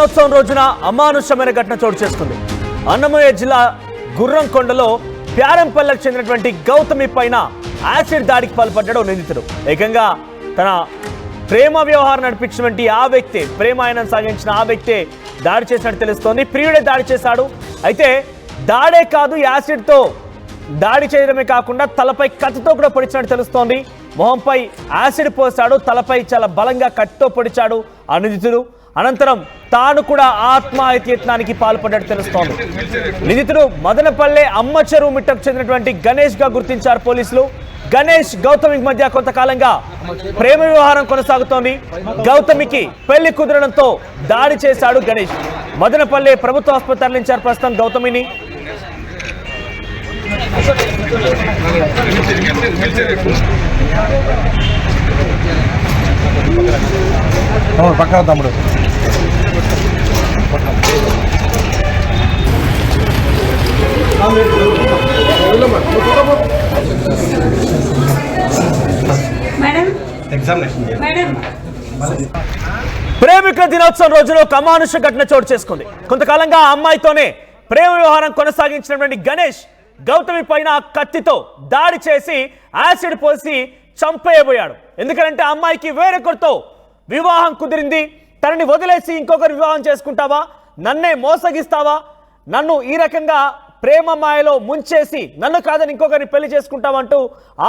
దినోత్సవం రోజున అమానుషమైన ఘటన చోటు చేసుకుంది. అన్నమయ్య జిల్లా గుర్రంకొండలో ప్యారంపల్లెకు చెందినటువంటి గౌతమి పైన యాసిడ్ దాడికి పాల్పడ్డాడు నిందితుడు. ఏకంగా తన ప్రేమ వ్యవహారం నడిపించినటువంటి ఆ వ్యక్తే, ప్రేమ ఆయన సాగించిన ఆ వ్యక్తే దాడి చేసినట్టు తెలుస్తోంది. ప్రియుడే దాడి చేశాడు. అయితే దాడే కాదు, యాసిడ్తో దాడి చేయడమే కాకుండా తలపై కత్తితో కూడా పొడిచినట్టు తెలుస్తోంది. మొహంపై యాసిడ్ పోసాడు, తలపై చాలా బలంగా కత్తితో పొడిచాడు ఆ నిందితుడు. అనంతరం తాను కూడా ఆత్మహత్య యత్నానికి పాల్పడ్డట్టు తెలుస్తోంది. నిందితుడు మదనపల్లె అమ్మచెరువు మిట్టకు చెందినటువంటి గణేష్ గా గుర్తించారు పోలీసులు. గణేష్ గౌతమికి మధ్య కొంతకాలంగా ప్రేమ వ్యవహారం కొనసాగుతోంది. గౌతమికి పెళ్లి కుదరడంతో దాడి చేశాడు గణేష్. మదనపల్లె ప్రభుత్వ ఆసుపత్రి తరలించారు ప్రస్తుతం గౌతమిని. పక్క తమ్ముడు ప్రేమికుల దినోత్సవం రోజున ఒక అమానుష ఘటన చోటు చేసుకుంది. కొంతకాలంగా ఆ అమ్మాయితోనే ప్రేమ వ్యవహారం కొనసాగించినటువంటి గణేష్ గౌతమి పైన కత్తితో దాడి చేసి యాసిడ్ పోసి చంపేయబోయాడు. ఎందుకంటే అమ్మాయికి వేరొకరితో వివాహం కుదిరింది. తనని వదిలేసి ఇంకొకరు వివాహం చేసుకుంటావా, నన్నే మోసగిస్తావా, నన్ను ఈ రకంగా ప్రేమ మాయలో ముంచేసి నన్ను కాదని ఇంకొకరిని పెళ్లి చేసుకుంటామంటూ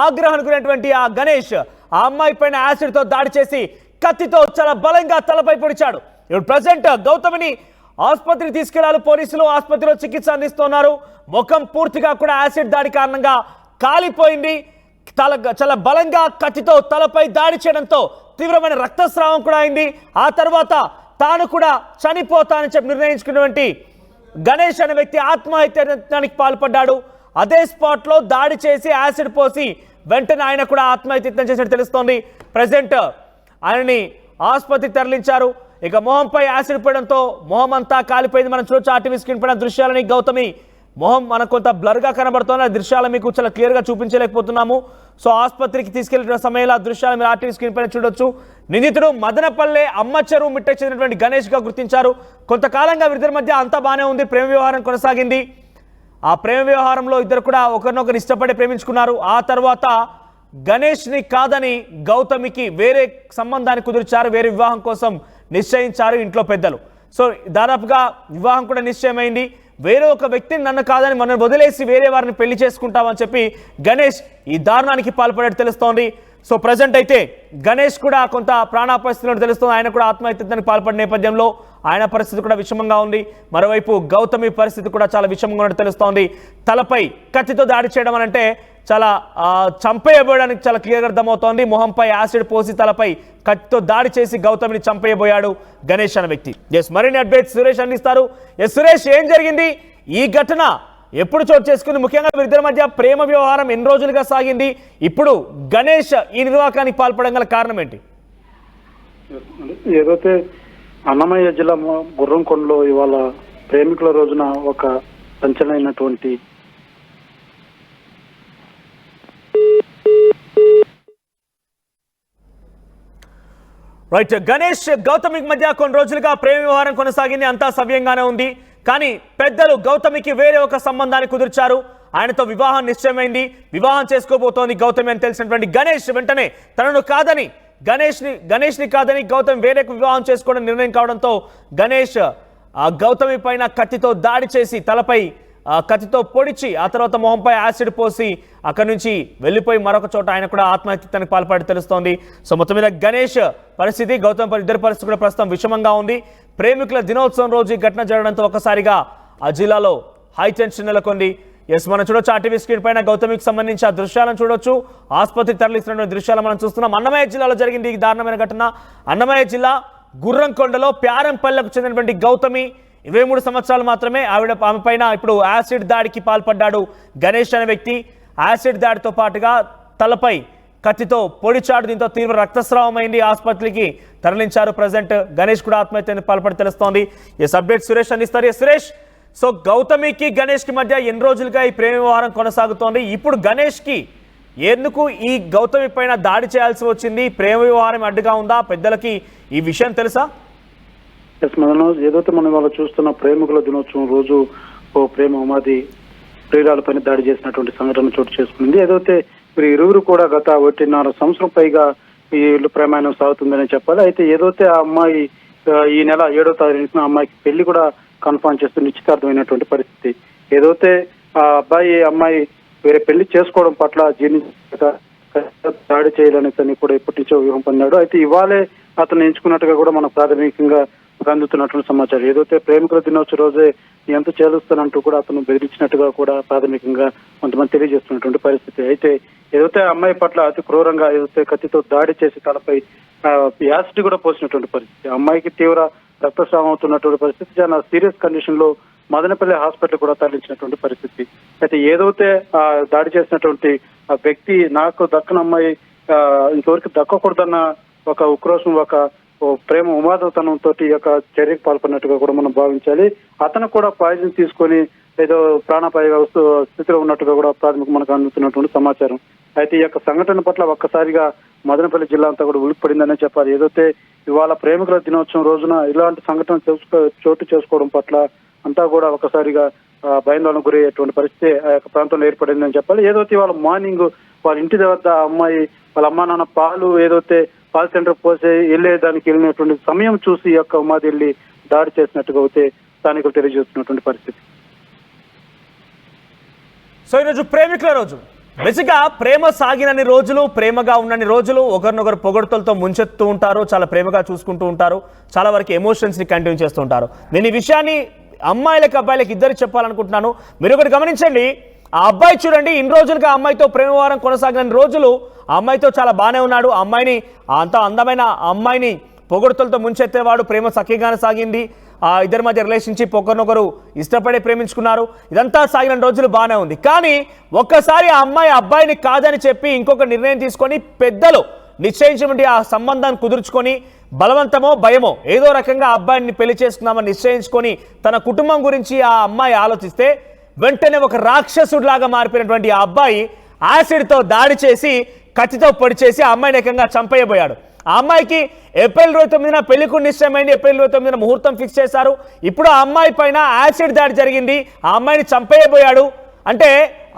ఆగ్రహానికి గురైనటువంటి ఆ గణేష్ ఆ అమ్మాయి పైన యాసిడ్తో దాడి చేసి కత్తితో చాలా బలంగా తలపై పొడిచాడు. ఇప్పుడు ప్రజెంట్ గౌతమిని ఆసుపత్రికి తీసుకెళ్లారు పోలీసులు. ఆసుపత్రిలో చికిత్స అందిస్తున్నారు. ముఖం పూర్తిగా కూడా యాసిడ్ దాడి కారణంగా కాలిపోయింది. చాలా బలంగా కత్తితో తలపై దాడి చేయడంతో తీవ్రమైన రక్తస్రావం కూడా అయింది. ఆ తర్వాత తాను కూడా చనిపోతానని చెప్పి నిర్ణయించుకున్నటువంటి గణేష్ అనే వ్యక్తి ఆత్మహత్యానికి పాల్పడ్డాడు. అదే స్పాట్ లో దాడి చేసి యాసిడ్ పోసి వెంటనే ఆయన కూడా ఆత్మహత్య చేసినట్టు తెలుస్తోంది. ప్రజెంట్ ఆయనని ఆసుపత్రికి తరలించారు. ఇక మొహంపై యాసిడ్ పడడంతో మొహం అంతా కాలిపోయింది. మనం చూడొచ్చు ఆర్టీవీ స్క్రీన్ పైన దృశ్యాలని. గౌతమి మొహం మనకు కొంత బ్లర్గా కనబడుతోంది. ఆ దృశ్యాలు మీకు చాలా క్లియర్గా చూపించలేకపోతున్నాము. సో ఆసుపత్రికి తీసుకెళ్లిన సమయంలో ఆ దృశ్యాలు మీరు ఆర్టీవీ స్క్రీన్ పైన చూడొచ్చు. నిందితుడు మదనపల్లె అమ్మచెరువు మిట్టకు చెందినటువంటి గణేష్ గా గుర్తించారు. కొంతకాలంగా వీరిద్దరి మధ్య అంతా బాగానే ఉంది. ప్రేమ వ్యవహారం కొనసాగింది. ఆ ప్రేమ వ్యవహారంలో ఇద్దరు కూడా ఒకరినొకరు ఇష్టపడి ప్రేమించుకున్నారు. ఆ తర్వాత గణేష్ని కాదని గౌతమికి వేరే సంబంధాన్ని కుదిర్చారు. వేరే వివాహం కోసం నిశ్చయించారు ఇంట్లో పెద్దలు. సో దాదాపుగా వివాహం కూడా నిశ్చయమైంది. వేరే ఒక వ్యక్తిని నన్ను కాదని మనం వదిలేసి వేరే వారిని పెళ్లి చేసుకుంటామని చెప్పి గణేష్ ఈ దారుణానికి పాల్పడేట్టు తెలుస్తోంది. సో ప్రజెంట్ అయితే గణేష్ కూడా కొంత ప్రాణాపరిస్థితులు తెలుస్తుంది. ఆయన కూడా ఆత్మహత్యానికి పాల్పడిన నేపథ్యంలో ఆయన పరిస్థితి కూడా విషమంగా ఉంది. మరోవైపు గౌతమి పరిస్థితి కూడా చాలా విషమంగా ఉన్నట్టు తెలుస్తోంది. తలపై కత్తితో దాడి చేయడం అంటే చాలా చంపేయబోయడానికి చాలా క్లియర్గా అర్థమవుతోంది. మొహంపై యాసిడ్ పోసి తలపై కత్తితో దాడి చేసి గౌతమిని చంపేయబోయాడు గణేష్ అనే వ్యక్తి. ఎస్, మరిన్ని అప్డేట్స్ సురేష్ అందిస్తారు. ఎస్ సురేష్, ఏం జరిగింది? ఈ ఘటన ఎప్పుడు చోటు చేసుకుంది? ముఖ్యంగా వీరిద్దరి మధ్య ప్రేమ వ్యవహారం ఎన్ని రోజులుగా సాగింది? ఇప్పుడు గణేష్ ఈ నిర్వాకానికి పాల్పడడం గల కారణం ఏంటి? ఏదైతే అన్నమయ్య జిల్లా గుర్రంకొండలో ఇవాళ ప్రేమికుల రోజున ఒక సంచలనమైనటువంటి రైట్, గణేష్ గౌతమికి మధ్య కొన్ని రోజులుగా ప్రేమ వ్యవహారం కొనసాగింది. అంతా సవ్యంగానే ఉంది. కానీ పెద్దలు గౌతమికి వేరే ఒక సంబంధాన్ని కుదిర్చారు. ఆయనతో వివాహం నిశ్చయమైంది. వివాహం చేసుకోబోతోంది గౌతమి అని తెలిసినటువంటి గణేష్ వెంటనే తనను కాదని గణేష్ని కాదని గౌతమి వేరే వివాహం చేసుకోవడం నిర్ణయం కావడంతో గణేష్ గౌతమి పైన కత్తితో దాడి చేసి తలపై కత్తితో పొడిచి ఆ తర్వాత మొహంపై యాసిడ్ పోసి అక్కడి నుంచి వెళ్ళిపోయి మరొక చోట ఆయన కూడా ఆత్మహత్యానికి పాల్పడి తెలుస్తోంది. సో మొత్తం మీద గణేష్ పరిస్థితి, గౌతమ్ ఇద్దరి పరిస్థితి కూడా ప్రస్తుతం విషమంగా ఉంది. ప్రేమికుల దినోత్సవం రోజు ఈ ఘటన జరగడంతో ఒకసారిగా ఆ జిల్లాలో హై టెన్షన్ నెలకొంది. ఎస్, మనం చూడొచ్చు ఆర్టీవీ స్క్రీన్ పైన గౌతమికి సంబంధించి ఆ దృశ్యాలను చూడొచ్చు. ఆసుపత్రికి తరలిస్తున్న దృశ్యాలు మనం చూస్తున్నాం. అన్నమయ్య జిల్లాలో జరిగింది ఈ దారుణమైన ఘటన. అన్నమయ్య జిల్లా గుర్రంకొండలో ప్యారంపల్లెకు చెందినటువంటి గౌతమి 23 సంవత్సరాలు మాత్రమే. ఆమె పైన ఇప్పుడు యాసిడ్ దాడికి పాల్పడ్డాడు గణేష్ అనే వ్యక్తి. యాసిడ్ దాడితో పాటుగా తలపై కత్తితో పొడిచాడు. దీంతో తీవ్ర రక్తస్రావం అయింది. ఆసుపత్రికి తరలించారు. ప్రజెంట్ గణేష్ కూడా ఆత్మహత్యానికి పాల్పడి తెలుస్తోంది. ఎస్, అప్డేట్ సురేష్ అందిస్తారు. సురేష్, సో గౌతమికి గణేష్కి మధ్య ఎన్ని రోజులుగా ఈ ప్రేమ వ్యవహారం కొనసాగుతోంది? ఇప్పుడు గణేష్కి ఎందుకు ఈ గౌతమి పైన దాడి చేయాల్సి వచ్చింది? ప్రేమ వ్యవహారం అడ్డుగా ఉందా? పెద్దలకి ఈ విషయం తెలుసా? ఏదైతే మనం ఇవాళ చూస్తున్న ప్రేమికుల దినోత్సవం రోజు ఓ ప్రేమ ఉమాది ప్రియురాలపైన దాడి చేసినటువంటి సంఘటన చోటు చేసుకుంది. ఏదైతే వీరు ఇరువురు కూడా గత 1.5 సంవత్సరం పైగా ఈ ఇల్లు ప్రయాణం సాగుతుందని చెప్పాలి. అయితే ఏదైతే ఆ అమ్మాయి ఈ నెల 7వ తారీఖున అమ్మాయికి పెళ్లి కూడా కన్ఫర్మ్ చేస్తూ నిశ్చితార్థమైనటువంటి పరిస్థితి. ఏదైతే ఆ అమ్మాయి వేరే పెళ్లి చేసుకోవడం పట్ల జీర్ణించక దాడి చేయాలని తను కూడా ఎప్పటి నుంచో వ్యూహం పొందాడు. అయితే ఇవాళే అతను ఎంచుకున్నట్టుగా కూడా మనకు ప్రాథమికంగా అందుతున్నటువంటి సమాచారం. ఏదైతే ప్రేమికుల దినోత్సవం రోజే ఎంత చేలుస్తానంటూ కూడా అతను బెదిరించినట్టుగా కూడా ప్రాథమికంగా కొంతమంది తెలియజేస్తున్నటువంటి పరిస్థితి. అయితే ఏదైతే అమ్మాయి పట్ల అతి క్రూరంగా ఏదైతే కత్తితో దాడి చేసి తలపై యాసిడ్ కూడా పోసినటువంటి పరిస్థితి. అమ్మాయికి తీవ్ర రక్తస్రావం అవుతున్నటువంటి పరిస్థితి. చాలా సీరియస్ కండిషన్ లో మదనపల్లి హాస్పిటల్ కూడా తరలించినటువంటి పరిస్థితి. అయితే ఏదైతే దాడి చేసినటువంటి ఆ వ్యక్తి నాకు దక్కన అమ్మాయి ఇంతవరకు దక్కకూడదన్న ఒక ఉక్రోషం, ఒక ప్రేమ ఉమాదతనంతో ఈ యొక్క చర్యకు పాల్పడినట్టుగా కూడా మనం భావించాలి. అతను కూడా పాయిజన్ తీసుకొని ఏదో ప్రాణాపాయ స్థితిలో ఉన్నట్టుగా కూడా ప్రాథమిక మనకు అందుతున్నటువంటి సమాచారం. అయితే ఈ యొక్క సంఘటన పట్ల ఒక్కసారిగా మదనపల్లి జిల్లా అంతా కూడా ఉలిక్కిపడిందనే చెప్పాలి. ఏదైతే ఇవాళ ప్రేమికుల దినోత్సవం రోజున ఇలాంటి సంఘటన చోటు చేసుకోవడం పట్ల అంతా కూడా ఒకసారిగా భయాందోళనకు గురయ్యేటువంటి పరిస్థితి ఆ యొక్క ప్రాంతంలో ఏర్పడిందని చెప్పాలి. ఏదైతే ఇవాళ మార్నింగ్ వాళ్ళ ఇంటి వద్ద అమ్మాయి వాళ్ళ అమ్మా నాన్న పాలు ఏదైతే పాల్ సెంటర్ పోసే వెళ్ళేదానికి వెళ్ళినటువంటి సమయం చూసి ఈ యొక్క ఉమాది వెళ్ళి దాడి చేసినట్టుగా అయితే స్థానికులు తెలియజేస్తున్నటువంటి పరిస్థితి. సో ఈరోజు ప్రేమికుల రోజు. బేసిక్గా ప్రేమ సాగినన్ని రోజులు, ప్రేమగా ఉన్నన్ని రోజులు ఒకరినొకరు పొగడ్తలతో ముంచెత్తూ ఉంటారు, చాలా ప్రేమగా చూసుకుంటూ ఉంటారు, చాలా వరకు ఎమోషన్స్ని కంటిన్యూ చేస్తూ ఉంటారు. నేను ఈ విషయాన్ని అమ్మాయిలకి అబ్బాయిలకి ఇద్దరికి చెప్పాలనుకుంటున్నాను. మీరు ఒకటి గమనించండి, ఆ అబ్బాయి చూడండి, ఇన్ని రోజులుగా అమ్మాయితో ప్రేమ వ్యవహారం కొనసాగిన రోజులు ఆ అమ్మాయితో చాలా బాగానే ఉన్నాడు. ఆ అమ్మాయిని అంత అందమైన అమ్మాయిని పొగడ్తలతో ముంచెత్తేవాడు, ప్రేమ సఖ్యంగానే సాగింది. ఇద్దరి మధ్య రిలేషన్షిప్ ఒకరినొకరు ఇష్టపడి ప్రేమించుకున్నారు. ఇదంతా సాగిన రోజులు బాగానే ఉంది. కానీ ఒక్కసారి ఆ అమ్మాయి అబ్బాయిని కాదని చెప్పి ఇంకొక నిర్ణయం తీసుకొని పెద్దలు నిశ్చయించినటువంటి ఆ సంబంధాన్ని కుదుర్చుకొని బలవంతమో భయమో ఏదో రకంగా అబ్బాయిని పెళ్లి చేసుకుందామని నిశ్చయించుకొని తన కుటుంబం గురించి ఆ అమ్మాయి ఆలోచిస్తే వెంటనే ఒక రాక్షసుడిలాగా మారిపోయినటువంటి ఆ అబ్బాయి యాసిడ్తో దాడి చేసి కత్తితో పొడి చేసి ఆ అమ్మాయిని ఏకంగా చంపేయబోయాడు. ఆ అమ్మాయికి ఏప్రిల్ 29న పెళ్లికు నిశ్చయమైంది. ఏప్రిల్ 29న ముహూర్తం ఫిక్స్ చేశారు. ఇప్పుడు ఆ అమ్మాయి పైన యాసిడ్ దాడి జరిగింది. ఆ అమ్మాయిని చంపేయబోయాడు. అంటే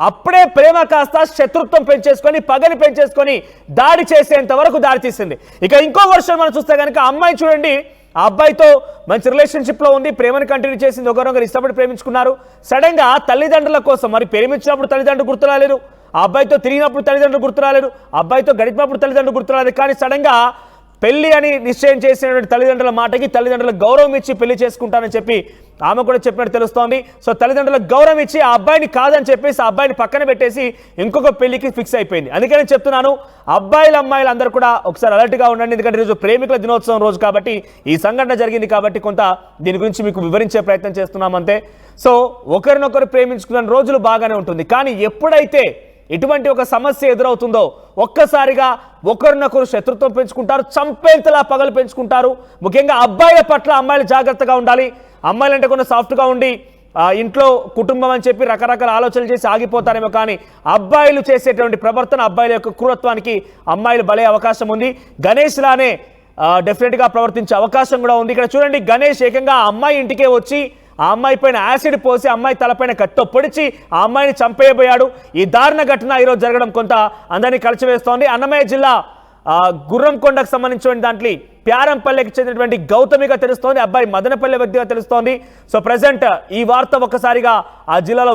అప్పుడే ప్రేమ కాస్త శత్రుత్వం పెంచేసుకొని పగని పెంచేసుకొని దాడి చేసేంత వరకు దాడి తీసింది. ఇక ఇంకో వర్షన్ మనం చూస్తే కనుక అమ్మాయి చూడండి, ఆ అబ్బాయితో మంచి రిలేషన్షిప్లో ఉంది, ప్రేమను కంటిన్యూ చేసింది, ఒకరొకరు ఇష్టపడి ప్రేమించుకున్నారు. సడన్గా తల్లిదండ్రుల కోసం, మరి ప్రేమించినప్పుడు తల్లిదండ్రులు గుర్తురాలేరు, ఆ అబ్బాయితో తిరిగినప్పుడు తల్లిదండ్రులు గుర్తురాలేరు, అబ్బాయితో గడిపినప్పుడు తల్లిదండ్రులు గుర్తురాలేదు. కానీ సడన్గా పెళ్లి అని నిశ్చయం చేసినటువంటి తల్లిదండ్రుల మాటకి తల్లిదండ్రులకు గౌరవం ఇచ్చి పెళ్లి చేసుకుంటానని చెప్పి ఆమె కూడా చెప్పినట్టు తెలుస్తోంది. సో తల్లిదండ్రులకు గౌరవం ఇచ్చి ఆ అబ్బాయిని కాదని చెప్పేసి ఆ అబ్బాయిని పక్కన పెట్టేసి ఇంకొక పెళ్లికి ఫిక్స్ అయిపోయింది. అందుకే నేను చెప్తున్నాను, అబ్బాయిలు అమ్మాయిలు అందరూ కూడా ఒకసారి అలర్ట్గా ఉండండి. ఎందుకంటే ఈరోజు ప్రేమికుల దినోత్సవం రోజు కాబట్టి, ఈ సంఘటన జరిగింది కాబట్టి కొంత దీని గురించి మీకు వివరించే ప్రయత్నం చేస్తున్నాం అంతే. సో ఒకరినొకరు ప్రేమించుకున్న రోజులు బాగానే ఉంటుంది. కానీ ఎప్పుడైతే ఇటువంటి ఒక సమస్య ఎదురవుతుందో ఒక్కసారిగా ఒకరినొకరు శత్రుత్వం పెంచుకుంటారు, చంపేంతలా పగలు పెంచుకుంటారు. ముఖ్యంగా అబ్బాయిల పట్ల అమ్మాయిలు జాగ్రత్తగా ఉండాలి. అమ్మాయిలు అంటే కొంచెం సాఫ్ట్గా ఉండి ఇంట్లో కుటుంబం అని చెప్పి రకరకాల ఆలోచనలు చేసి ఆగిపోతారేమో. కానీ అబ్బాయిలు చేసేటువంటి ప్రవర్తన, అబ్బాయిల యొక్క క్రూరత్వానికి అమ్మాయిలు బలే అవకాశం ఉంది. గణేష్ లానే డెఫినెట్గా ప్రవర్తించే అవకాశం కూడా ఉంది. ఇక్కడ చూడండి, గణేష్ ఏకంగా ఆ అమ్మాయి ఇంటికే వచ్చి ఆ అమ్మాయి పైన యాసిడ్ పోసి అమ్మాయి తలపైన కత్తితో పొడిచి ఆ అమ్మాయిని చంపేయబోయాడు. ఈ దారుణ ఘటన ఈరోజు జరగడం కొంత అందరినీ కలిసివేస్తోంది. అన్నమయ్య జిల్లా గుర్రంకొండకు సంబంధించిన దాంట్లో ప్యారంపల్లెకి చెందినటువంటి గౌతమిగా తెలుస్తోంది. అబ్బాయి మదనపల్లె వ్యక్తిగా తెలుస్తోంది. సో ప్రజెంట్ ఈ వార్త ఒక్కసారిగా ఆ జిల్లాలో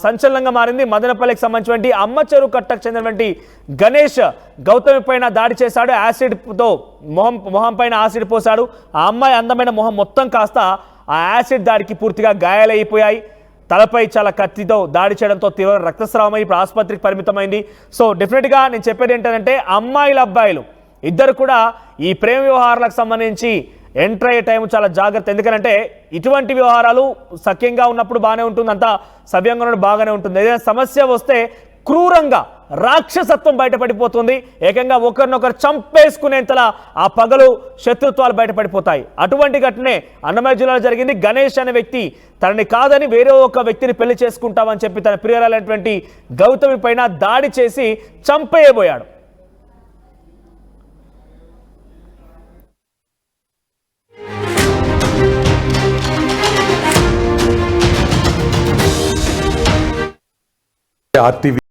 సంచలనంగా మారింది. మదనపల్లెకి సంబంధించినటువంటి అమ్మచెరు కట్టకు చెందినటువంటి గణేష్ గౌతమి పైన దాడి చేశాడు. యాసిడ్తో మొహం పైన యాసిడ్ పోశాడు. ఆ అమ్మాయి అందమైన మొహం మొత్తం కాస్త ఆ యాసిడ్ దాడికి పూర్తిగా గాయాలైపోయాయి. తలపై చాలా కత్తితో దాడి చేయడంతో తీవ్ర రక్తస్రావమై ఇప్పుడు ఆసుపత్రికి పరిమితమైంది. సో డెఫినెట్గా నేను చెప్పేది ఏంటంటే, అమ్మాయిలు అబ్బాయిలు ఇద్దరు కూడా ఈ ప్రేమ వ్యవహారాలకు సంబంధించి ఎంటర్ అయ్యే టైం చాలా జాగ్రత్త. ఎందుకంటే ఇటువంటి వ్యవహారాలు సఖ్యంగా ఉన్నప్పుడు బాగానే ఉంటుంది, అంతా సవ్యంగా ఉన్నప్పుడు బాగానే ఉంటుంది. ఏదైనా సమస్య వస్తే క్రూరంగా రాక్షసత్వం బయటపడిపోతుంది. ఏకంగా ఒకరినొకరు చంపేసుకునేంతలా ఆ పగలు శత్రుత్వాలు బయటపడిపోతాయి. అటువంటి ఘటనే అన్నమయ్య జిల్లాలో జరిగింది. గణేష్ అనే వ్యక్తి తనని కాదని వేరే ఒక వ్యక్తిని పెళ్లి చేసుకుంటామని చెప్పి తన ప్రియురాలైనటువంటి గౌతమి పైన దాడి చేసి చంపేయబోయాడు. ఆర్టీవీ